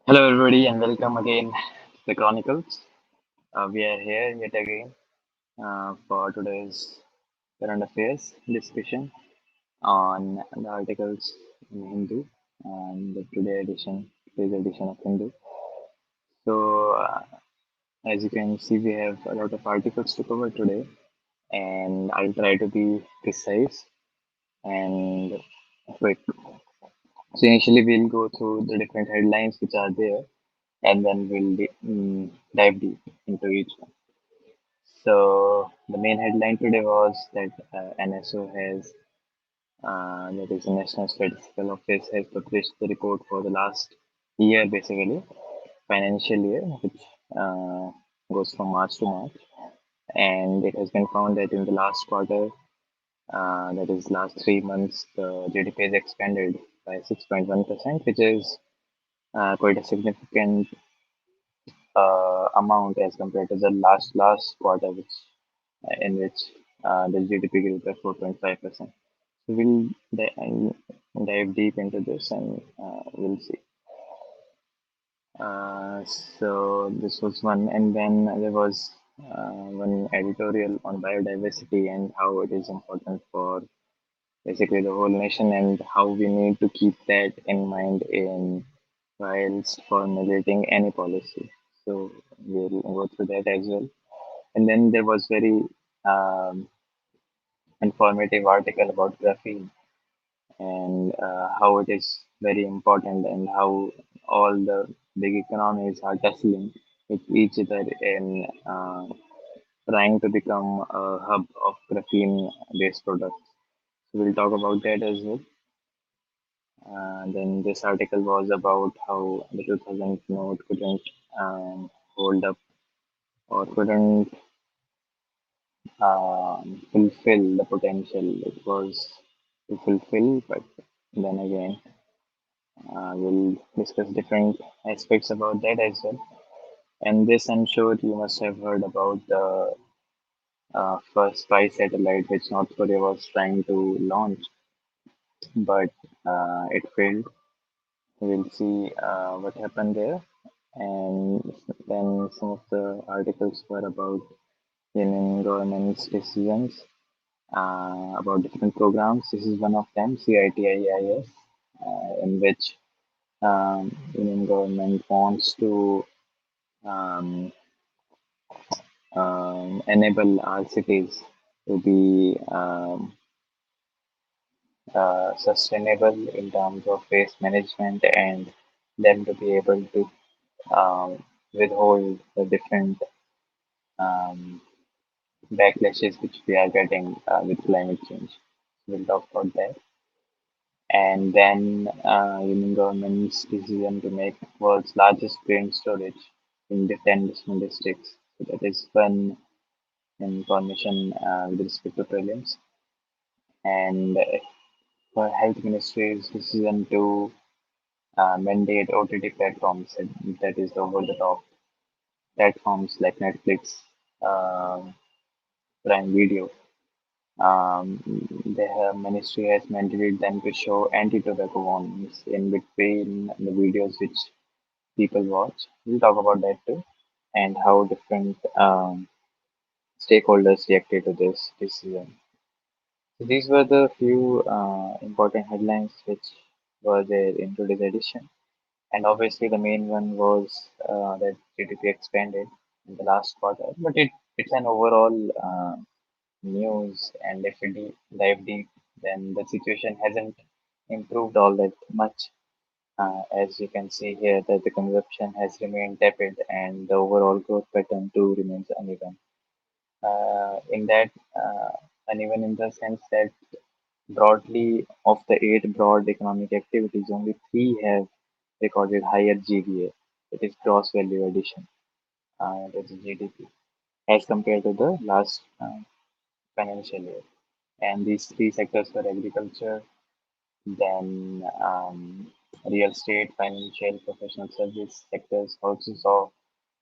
Hello, everybody, and welcome again to the Chronicles. We are here yet again for today's current affairs discussion on the articles in Hindu and today's edition of Hindu. So, as you can see, we have a lot of articles to cover today, and I'll try to be precise and quick. So, initially, we'll go through the different headlines which are there, and then dive deep into each one. So the main headline today was that NSO that is the National Statistical Office, has published the report for the last year, basically financial year, which uh, goes from March to March, and it has been found that in the last quarter, that is last 3 months, the GDP has expanded by 6.1%, which is quite a significant amount as compared to the last quarter, which in which the GDP grew by 4.5%. So we'll dive deep into this and we'll see. So this was one, and then there was one editorial on biodiversity and how it is important for basically the whole nation and how we need to keep that in mind in whilst formulating any policy. So we'll go through that as well. And then there was very um, informative article about graphene and how it is very important and how all the big economies are tussling with each other in trying to become a hub of graphene based products. So we'll talk about that as well. Then this article was about how the 2000 note couldn't hold up or couldn't fulfill the potential it was to fulfill, but then again, we'll discuss different aspects about that as well. And this, I'm sure you must have heard about the first spy satellite which North Korea was trying to launch, but it failed. We'll see what happened there. And then some of the articles were about Indian government's decisions about different programs. This is one of them, CITIIS, in which Indian government wants to um, enable our cities to be sustainable in terms of waste management and them to be able to um, withhold the different um, backlashes which we are getting with climate change. We'll talk about that. And then Union government's decision to make world's largest grain storage in the 10 different districts. So that is one information with respect to prelims. And for health ministry's decision to mandate OTT platforms, that is the over-the-top platforms like Netflix, um Prime Video. The ministry has mandated them to show anti-tobacco warnings in between the videos which people watch. We'll talk about that too, and how different stakeholders reacted to this decision. So these were the few important headlines which were there in today's edition. And obviously, the main one was that GDP expanded in the last quarter, but it's an overall news. And if we dive deep, then the situation hasn't improved all that much. As you can see here, that the consumption has remained tepid and the overall growth pattern too remains uneven. In that, uneven in the sense that broadly, of the eight broad economic activities, only three have recorded higher GVA, that is gross value addition, that is GDP, as compared to the last financial year. And these three sectors were agriculture, then real estate, financial, professional service sectors also saw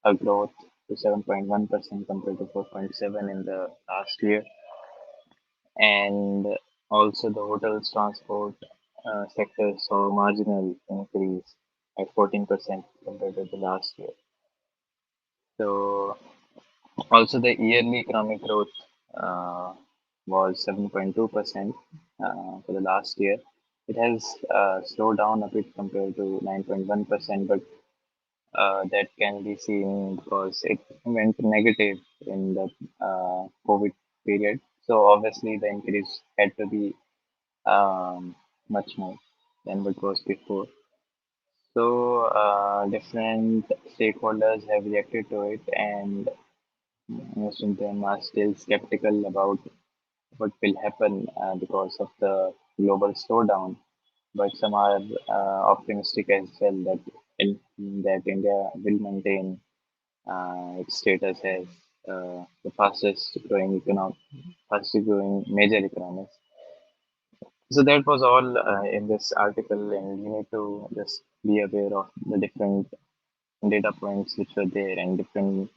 a growth to 7.1% compared to 4.7 in the last year. And also the hotels transport sector saw a marginal increase at 14% compared to the last year. So also the yearly economic growth uh, was 7.2% for the last year. It has slowed down a bit compared to 9.1%, but that can be seen because it went negative in the COVID period. So obviously the increase had to be much more than what was before. So different stakeholders have reacted to it, and most of them are still skeptical about what will happen because of the global slowdown. But some are optimistic as well that that India will maintain its status as the fastest growing major economy. So that was all in this article, and you need to just be aware of the different data points which were there and different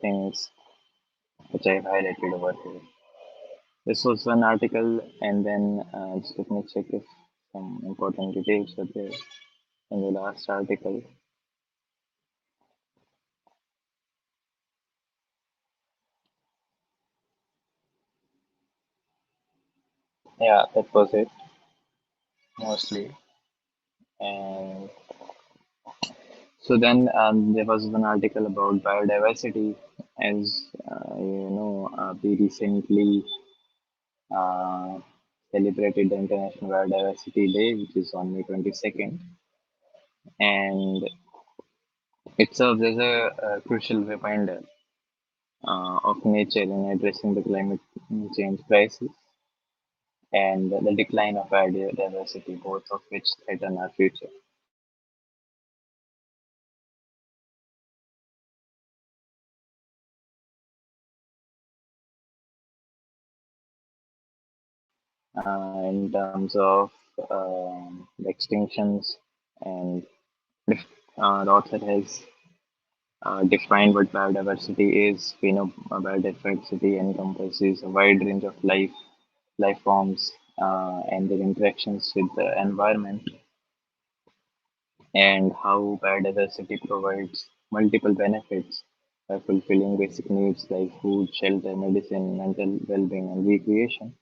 things which I've highlighted over here. This was one article, and then just let me check if some important details were there in the last article. Yeah, that was it mostly. And so then there was one article about biodiversity. As we recently uh, celebrated the International Biodiversity Day, which is on May 22nd, and it serves as a crucial reminder of nature in addressing the climate change crisis and the decline of biodiversity, both of which threaten our future. In terms of the extinctions, and the author has defined what biodiversity is. We know biodiversity encompasses a wide range of life forms and their interactions with the environment, and how biodiversity provides multiple benefits by fulfilling basic needs like food, shelter, medicine, mental well-being, and recreation.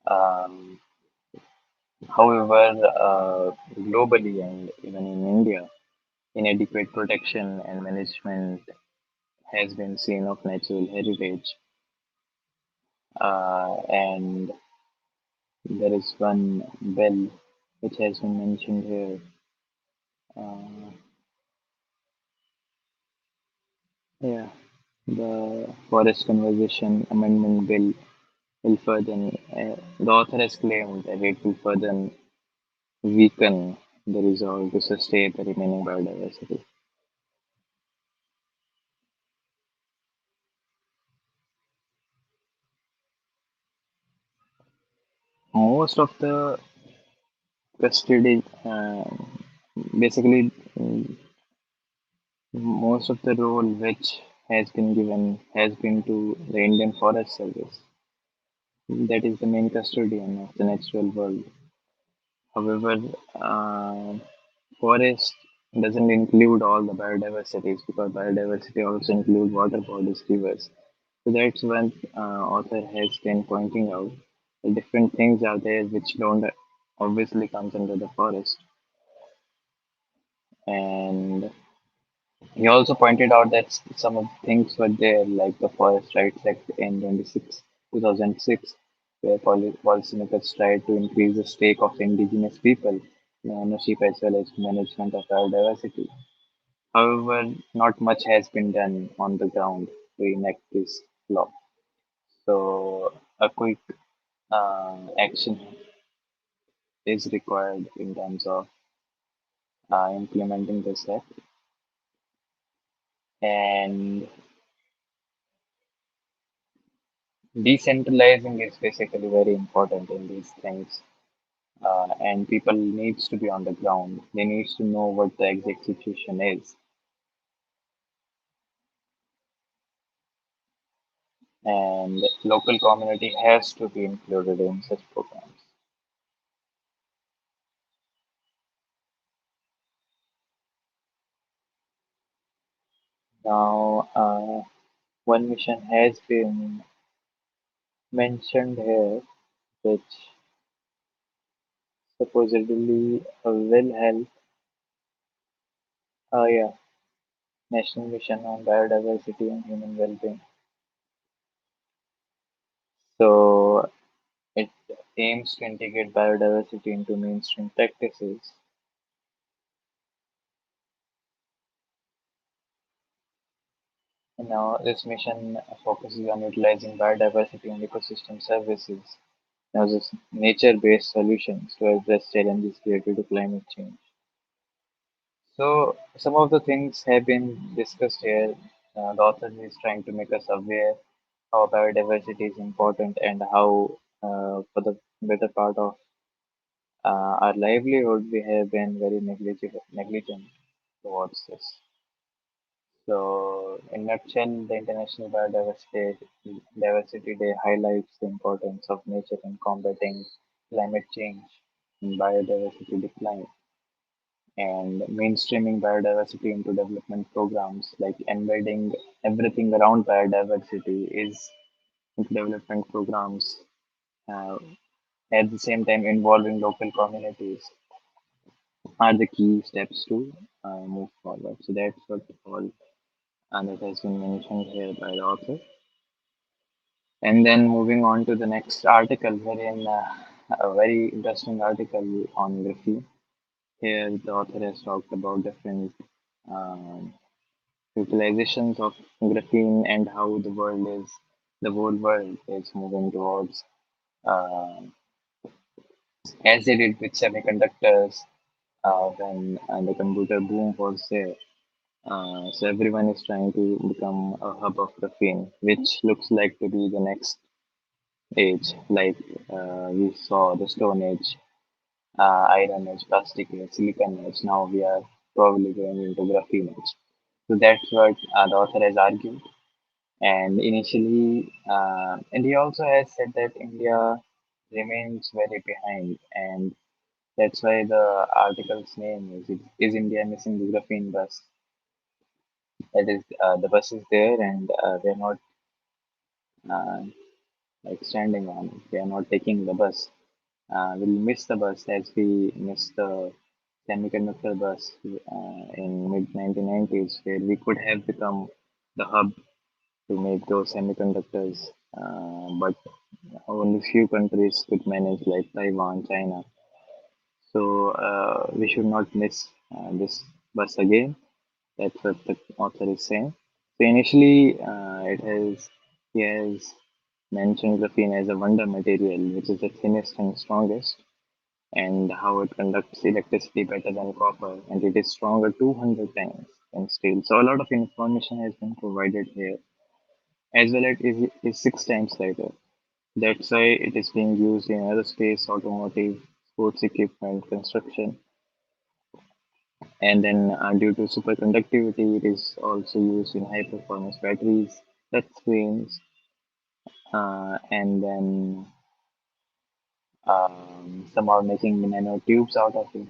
Um, However, globally and even in India, inadequate protection and management has been seen of natural heritage. And there is one bell which has been mentioned here. Uh, yeah, the Forest Conservation Amendment Bill will further, the author has claimed that it will further weaken the resolve to sustain the remaining biodiversity. Most of the custody, basically, most of the role which has been given has been to the Indian Forest Service. That is the main custodian of the natural world. However, uh, forest doesn't include all the biodiversities because biodiversity also include water bodies, rivers. So that's what author has been pointing out. The different things are there which don't obviously comes under the forest. And he also pointed out that some of the things were there, like the Forest Rights Act in 2006, where policymakers tried to increase the stake of indigenous people in ownership as well as management of biodiversity. However, not much has been done on the ground to enact this law. So, a quick action is required in terms of implementing this act. And decentralizing is basically very important in these things, and people needs to be on the ground. They needs to know what the exact situation is, and local community has to be included in such programs. Now, one mission has been mentioned here, which supposedly will help. Yeah, National Mission on Biodiversity and Human Wellbeing. So, it aims to integrate biodiversity into mainstream practices. Now, this mission focuses on utilizing biodiversity and ecosystem services as nature-based solutions to address challenges related to climate change. So, some of the things have been discussed here. The author is trying to make us aware how biodiversity is important and how, for the better part of our livelihood, we have been very negligent towards this. So, in nutshell, the International Biodiversity Day highlights the importance of nature in combating climate change and biodiversity decline, and mainstreaming biodiversity into development programs, like embedding everything around biodiversity is into development programs. Uh, at the same time, involving local communities are the key steps to move forward. So that's what all that has been mentioned here by the author. And then moving on to the next article, wherein a very interesting article on graphene. Here, the author has talked about different um, utilizations of graphene and how the whole world is moving towards, uh, as they did with semiconductors when the computer boom was there. So everyone is trying to become a hub of graphene, which looks like to be the next age. Like we saw the Stone Age, Iron Age, Plastic Age, Silicon Age. Now we are probably going into graphene age. So that's what the author has argued. And initially, and he also has said that India remains very behind, and that's why the article's name is India missing the graphene bus? That is, the bus is there, and they're not uh, like standing on it. They are not taking the bus. We'll miss the bus as we missed the semiconductor bus in mid 1990s, where we could have become the hub to make those semiconductors, but only few countries could manage, like Taiwan, China. So we should not miss this bus again. That's what the author is saying. So initially, he has mentioned graphene as a wonder material, which is the thinnest and strongest, and how it conducts electricity better than copper, and it is stronger 200 times than steel. So a lot of information has been provided here, as well as it is 6 times lighter. That's why it is being used in aerospace, automotive, sports equipment, construction, and then due to superconductivity, it is also used in high performance batteries, touch screens, and then some are making nanotubes out of it.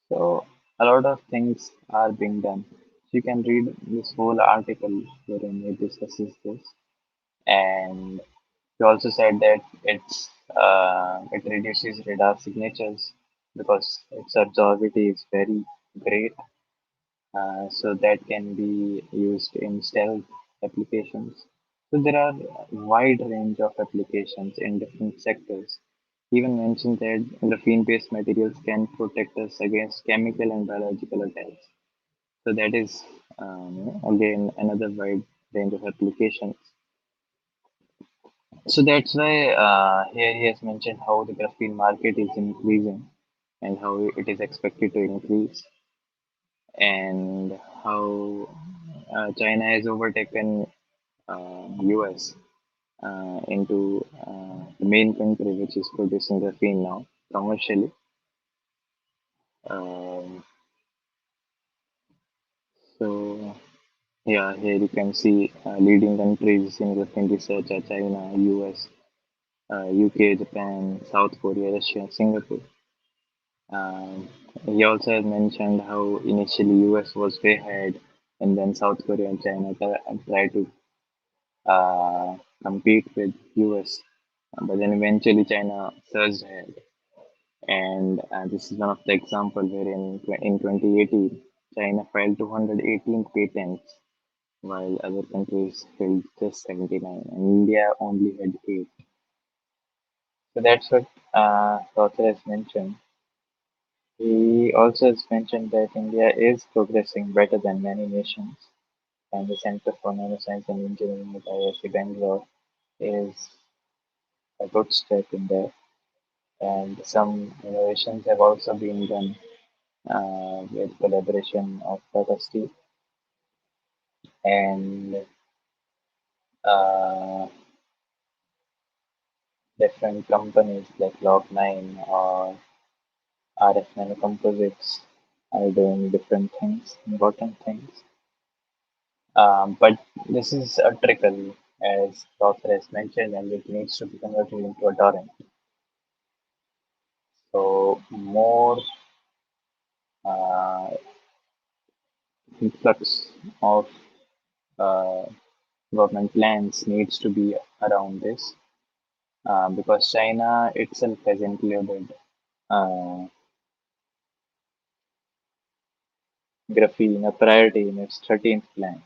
So a lot of things are being done. You can read this whole article wherein it discusses this, and he also said that it reduces radar signatures because its absorbability is very great, so that can be used in stealth applications. So there are a wide range of applications in different sectors. Even mentioned that graphene-based materials can protect us against chemical and biological attacks. So that is again another wide range of applications. So that's why here he has mentioned how the graphene market is increasing and how it is expected to increase, and how China has overtaken US into the main country which is producing graphene now commercially. Um, so yeah, here you can see leading countries in graphene research are China, US, UK, Japan, South Korea, Russia, Singapore. Um, he also has mentioned how initially US was way ahead, and then South Korea and China try to uh, compete with US. But then eventually China surged ahead, and this is one of the example wherein in 2018 China filed 218 patents while other countries filed just 79, and India only had 8. So that's what author has mentioned. He also has mentioned that India is progressing better than many nations, and the Center for Nanoscience and Engineering at IIT Bangalore is a good step in there. And some innovations have also been done with collaboration of Tata Steel and uh, different companies like Log9 or RF Nanocomposites are doing different things, important things. But this is a trickle, as the author has mentioned, and it needs to be converted into a torrent. So more uh, influx of uh, government plans needs to be around this, because China itself has included uh, graphene a priority in its 13th plan,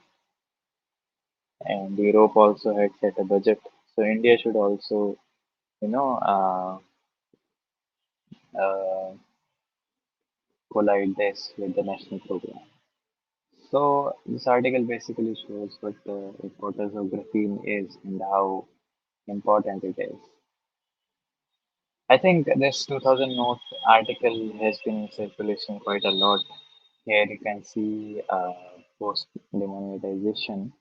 and Europe also had set a budget. So India should also, you know, uh, collide this with the national program. So this article basically shows what the importance of graphene is and how important it is. I think this 2000 note article has been in circulation quite a lot. Here you can see post demonetization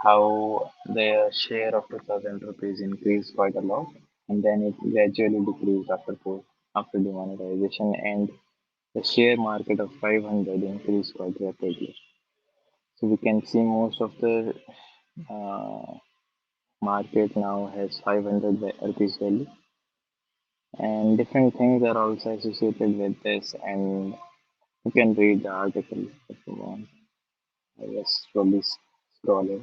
how the share of 2000 rupees increased quite a lot, and then it gradually decreased after demonetization, and the share market of 500 increased quite rapidly. So we can see most of the uh, market now has 500 rupees value, and different things are also associated with this. And you can read the article if you want. I just slowly scroll it.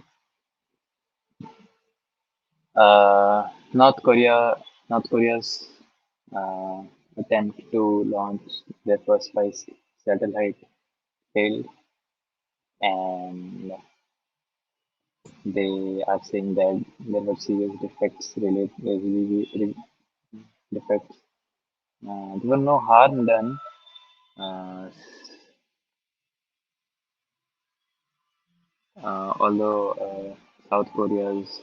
Uh, North Korea, North Korea's uh, attempt to launch their first spice satellite failed, and they are saying that there were serious defects. There were no harm done, uh, although South Korea's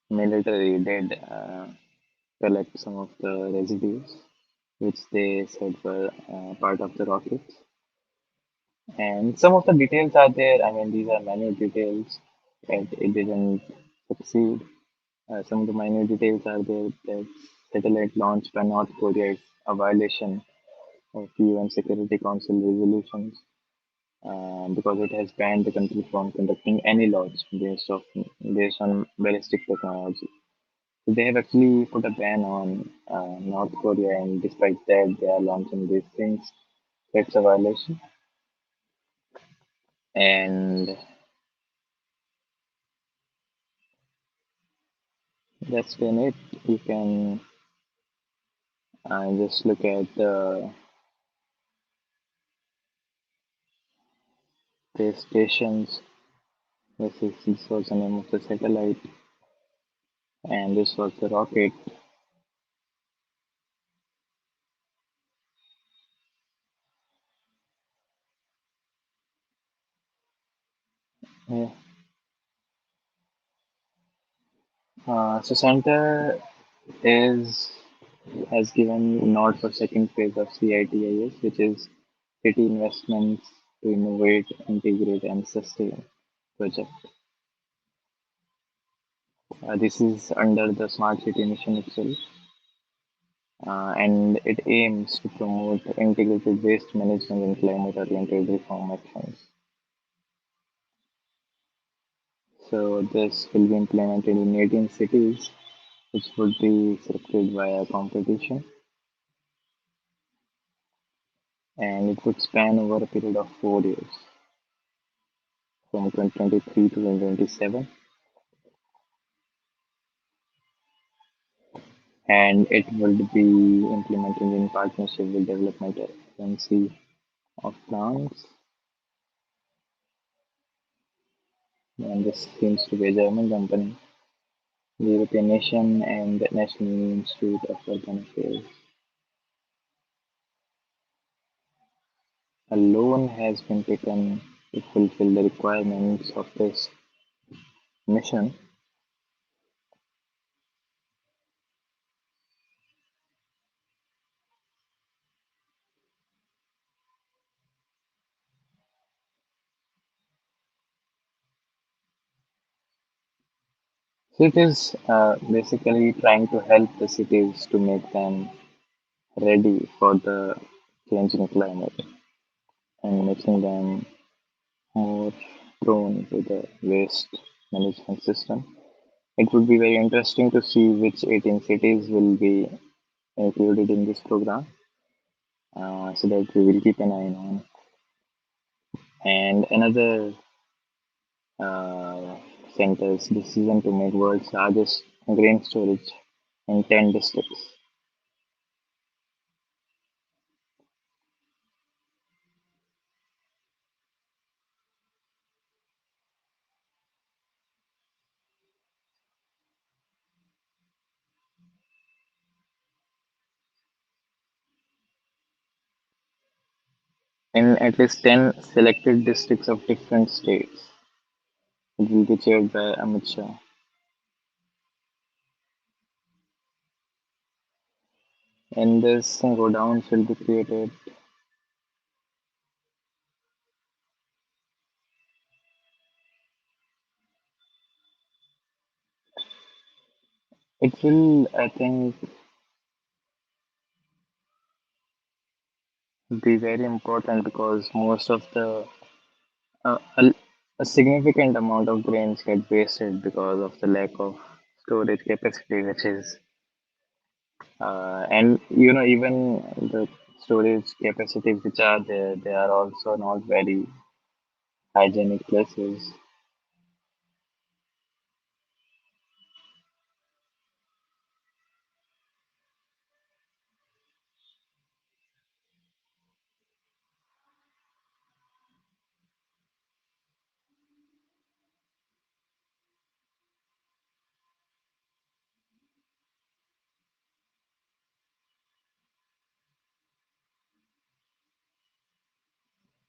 military did collect some of the residues, which they said were part of the rockets. And some of the details are there. I mean, these are minute details, and it didn't succeed. Some of the minute details are there that satellite launch by North Korea is a violation of UN Security Council resolutions, because it has banned the country from conducting any launch based on ballistic technology. So they have actually put a ban on North Korea, and despite that, they are launching these things. That's a violation, and that's been it. You can just look at the space stations. This was the name of the satellite, and this was the rocket. Yeah. So center is has given nod for second phase of CITIS, which is City Investments to Innovate, Integrate, and Sustain project. This is under the Smart City mission itself, and it aims to promote integrated waste management and climate-oriented reform actions. So this will be implemented in 18 cities, which would be selected via competition, and it would span over a period of 4 years. from 2023 to 2027, and it will be implemented in partnership with development agency of France, and this seems to be a German company, the European nation, and the National Institute of Urban Affairs. A loan has been taken to fulfill the requirements of this mission. So it is basically trying to help the cities to make them ready for the changing climate and making them more prone to the waste management system. It would be very interesting to see which 18 cities will be included in this program, so that we will keep an eye on. And another uh, center's decision to make world's largest grain storage in 10 districts. In at least 10 selected districts of different states. It will be chaired by Amit Shah. And this godowns will be created. It will, I think, be very important because most of the uh, a, a significant amount of grains get wasted because of the lack of storage capacity, which is and even the storage capacities which are there, they are also not very hygienic places.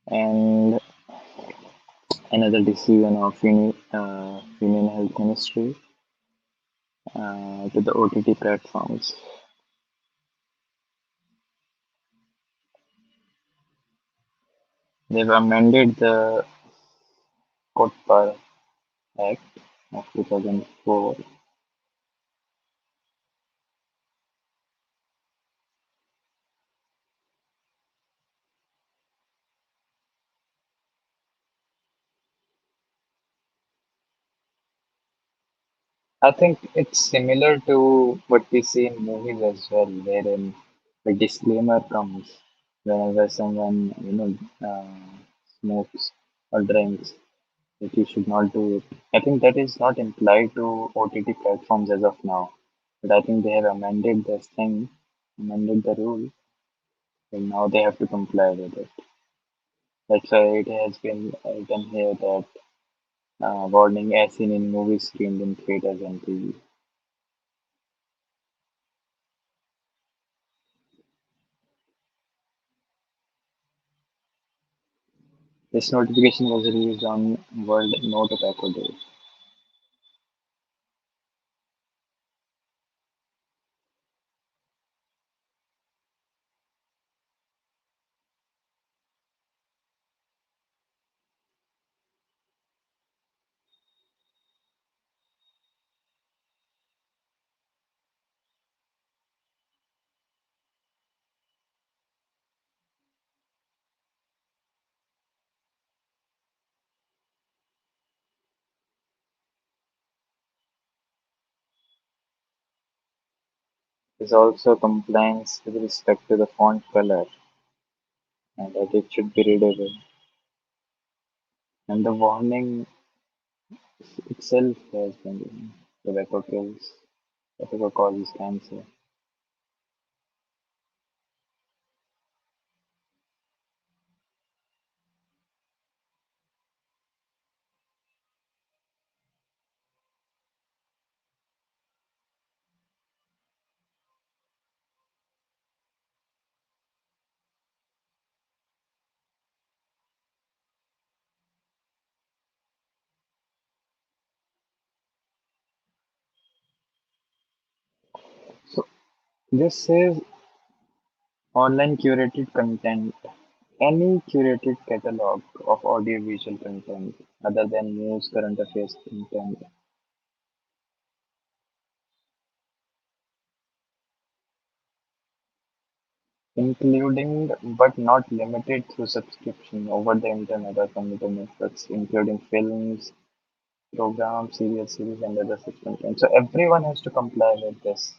And another decision of Union Health Ministry to the OTT platforms. They've amended the Kotpar Act of 2004. I think it's similar to what we see in movies as well, wherein the disclaimer comes whenever someone, smokes or drinks, that you should not do it. I think that is not implied to OTT platforms as of now, but I think they have amended this thing, amended the rule, and now they have to comply with it. That's why it has been written here that warning as seen in movies screened in theaters and TV. This notification was released on World No Tobacco Day. There's also compliance with respect to the font color and that it should be readable. And the warning itself has been given. Tobacco kills, tobacco causes cancer. So this says online curated content. Any curated catalog of audiovisual content other than news, current affairs content, including but not limited to subscription over the internet or computer networks, including films, programs, serial series, and other such content. So everyone has to comply with this.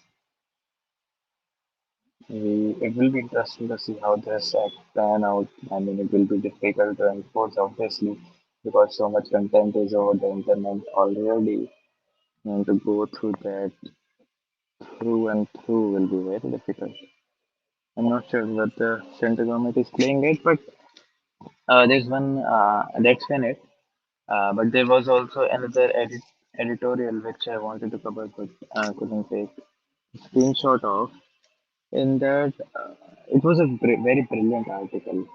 It will be interesting to see how this act pan out. I mean, it will be difficult to enforce, obviously, because so much content is over the internet already, and to go through that through and through will be very difficult. I'm not sure what the central government is playing it, but there's one that's in it. But there was also another editorial which I wanted to cover but couldn't take screenshot of. In that, it was a very brilliant article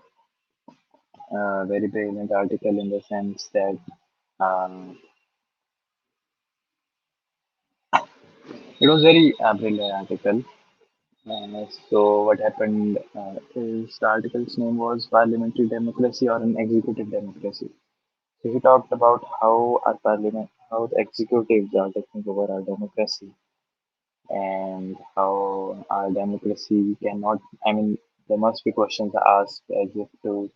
in the sense that um, it was very brilliant article. So what happened is the article's name was Parliamentary Democracy or an Executive Democracy. So he talked about how the executives are taking over our democracy, and how our democracy cannot. I mean, there must be questions asked as if to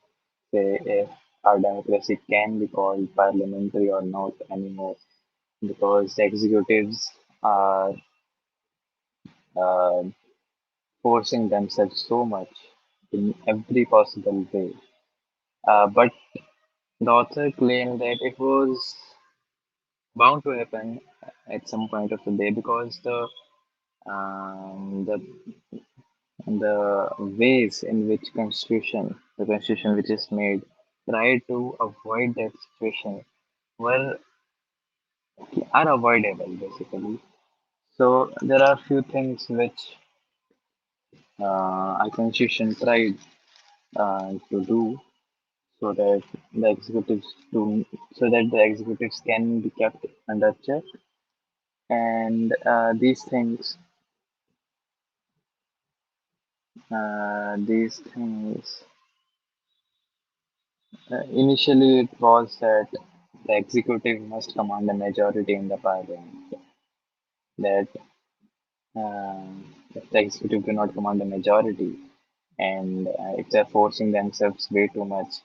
say if our democracy can be called parliamentary or not anymore, because the executives are uh, forcing themselves so much in every possible way. But the author claimed that it was bound to happen at some point of the day because um, the the ways in which the constitution which is made, try to avoid that situation were are avoidable basically. So there are few things which our constitution tried to do so that the executives can be kept under check, and these things initially it was that the executive must command a majority in the parliament. That if the executive do not command a majority, and if they're forcing themselves way too much.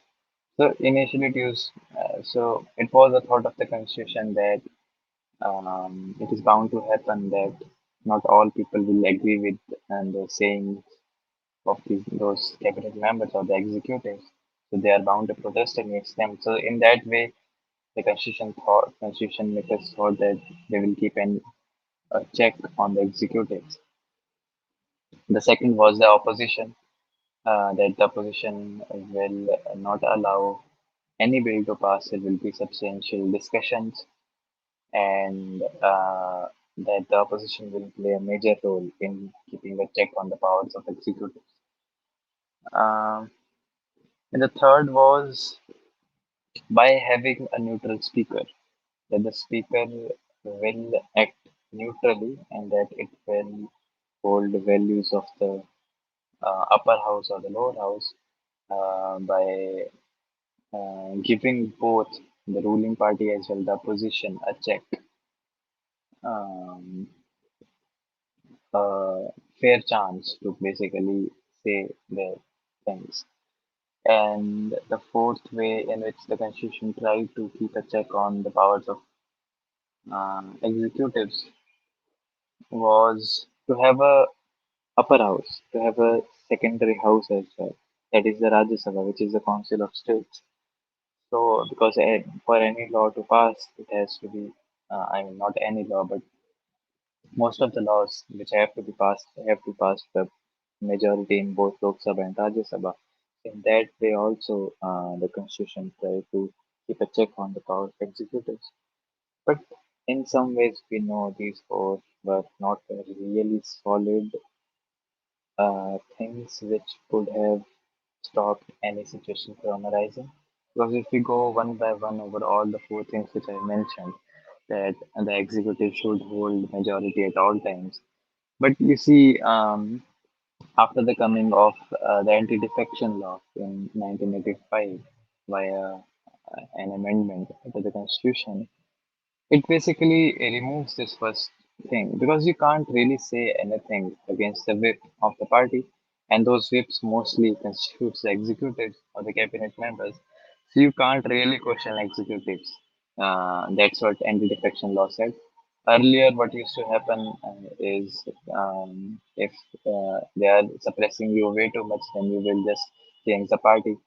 So initially it was a thought of the constitution that it is bound to happen that not all people will agree with the saying of those cabinet members or the executives. So they are bound to protest against them. So in that way, the constitution makers thought that they will keep a check on the executives. The second was the opposition, that the opposition will not allow any bill to pass. There will be substantial discussions, and that the opposition will play a major role in keeping a check on the powers of executives. Um, and the third was by having a neutral speaker, that the speaker will act neutrally and that it will hold the values of the upper house or the lower house by giving both the ruling party as well the opposition a check, um, a fair chance to basically say their things. And the fourth way in which the constitution tried to keep a check on the powers of executives was to have a upper house, to have a secondary house as well. That is the Rajya Sabha, which is the Council of States. So, because for any law to pass, it has to be, I mean, not any law, but most of the laws which have to be passed have to pass the majority in both Lok Sabha and Rajya Sabha. In that way, also, the constitution try to keep a check on the power of executives. But in some ways, we know these four were not really solid things which could have stopped any situation from arising. Because if we go one by one over all the four things which I mentioned, that the executive should hold majority at all times. But you see, after the coming of the anti-defection law in 1985 via an amendment to the constitution, it basically removes this first thing because you can't really say anything against the whip of the party, and those whips mostly constitutes the executives or the cabinet members. So you can't really question executives. That's what anti-defection law said. Earlier, what used to happen is if they are suppressing you way too much, then you will just change the party,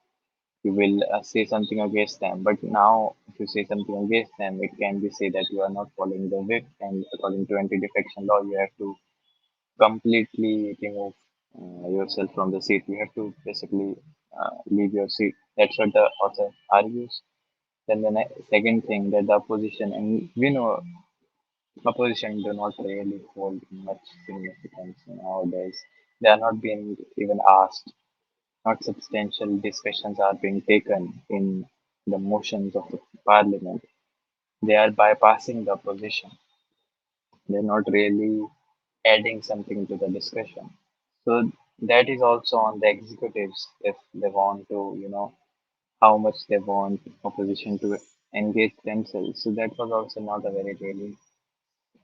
you will say something against them. But now, if you say something against them, it can be said that you are not following the whip, and according to anti-defection law, you have to completely remove yourself from the seat. You have to basically leave your seat. That's what the author argues. Then the second thing that the opposition, and we know opposition do not really hold much significance nowadays. They are not being even asked, not substantial discussions are being taken in the motions of the parliament. They are bypassing the opposition. They're not really adding something to the discussion. So that is also on the executives if they want to, how much they want opposition to engage themselves. So that was also not a very really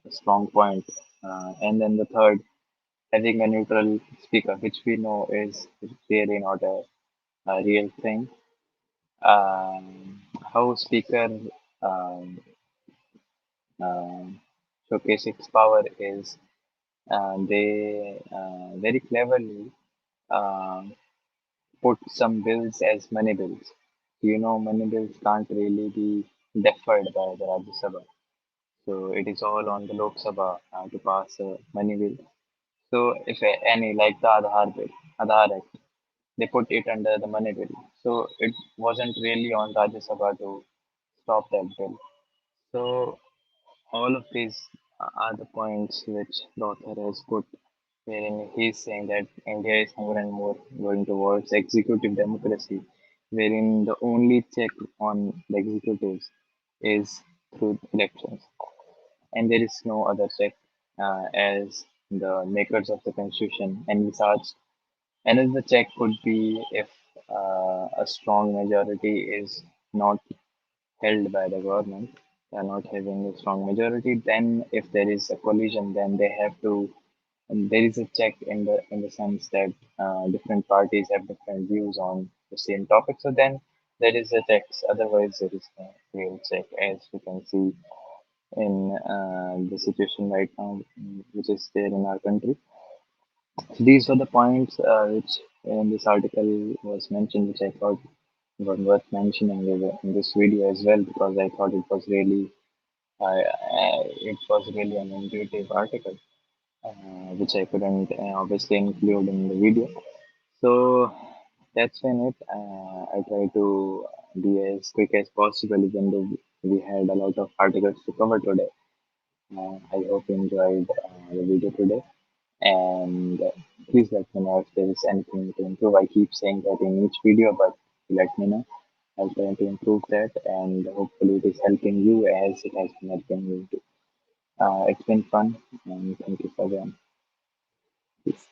strong point. And then the third, having a neutral speaker, which we know is really not a real thing. How speaker um, um, showcase its power is they very cleverly um put some bills as money bills. Money bills can't really be deferred by the Rajya Sabha. So it is all on the Lok Sabha to pass a money bill. So if any, like the Aadhaar Act, they put it under the money bill. So it wasn't really on Rajya Sabha to stop that bill. So all of these are the points which the author has put, wherein he's saying that India is more and more going towards executive democracy, wherein the only check on the executives is through elections, and there is no other check, as the makers of the constitution envisaged. Another check could be if a strong majority is not held by the government. They are not having a strong majority. Then, if there is a collision, then they have to. And there is a check in the sense that different parties have different views on the same topic. So then there is a check. Otherwise, there is no real check, as we can see in the situation right now, which is there in our country. These were the points which in this article was mentioned, which I thought were worth mentioning in this video as well, because I thought it was really an intuitive article, which I couldn't obviously include in the video. So that's when it. I try to be as quick as possible, even though we had a lot of articles to cover today. I hope you enjoyed the video today. And please let me know if there is anything to improve. I keep saying that in each video, but let me know. I'll try to improve that, and hopefully it is helping you as it has been helping me too. It's been fun, and thank you for joining. Peace.